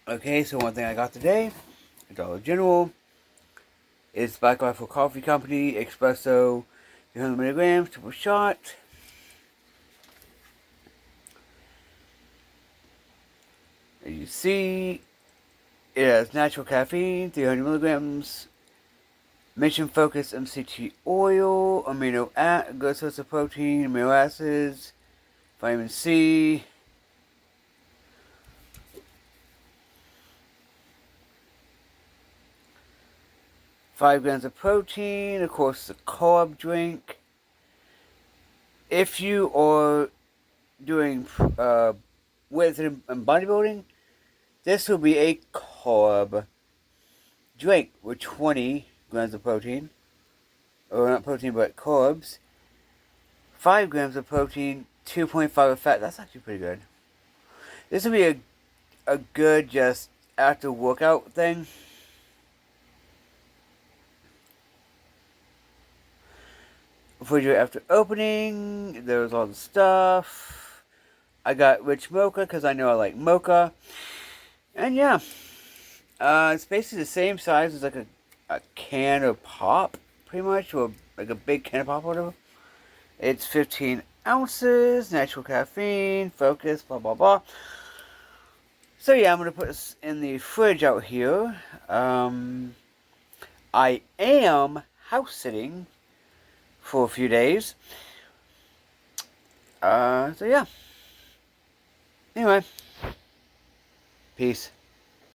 Okay, so one thing I got today, Dollar General, is Black Rifle Coffee Company Espresso 300 milligrams, triple shot. As you see, it has natural caffeine, 300 milligrams, mission focused MCT oil, good source of protein, amino acids, vitamin C. 5 grams of protein, of course, the carb drink. If you are doing weight and bodybuilding, this will be a carb drink with 20 grams of protein. Or not protein, but carbs. 5 grams of protein, 2.5 of fat. That's actually pretty good. This will be a good just after workout thing. Refrigerator after opening. There's all the stuff. I got rich mocha because I know I like mocha. And yeah. It's basically the same size as like a can of pop, pretty much, or like a big can of pop or whatever. It's 15 ounces, natural caffeine, focus, blah blah blah. So yeah, I'm gonna put this in the fridge out here. I am house sitting for a few days. So yeah. Anyway, peace.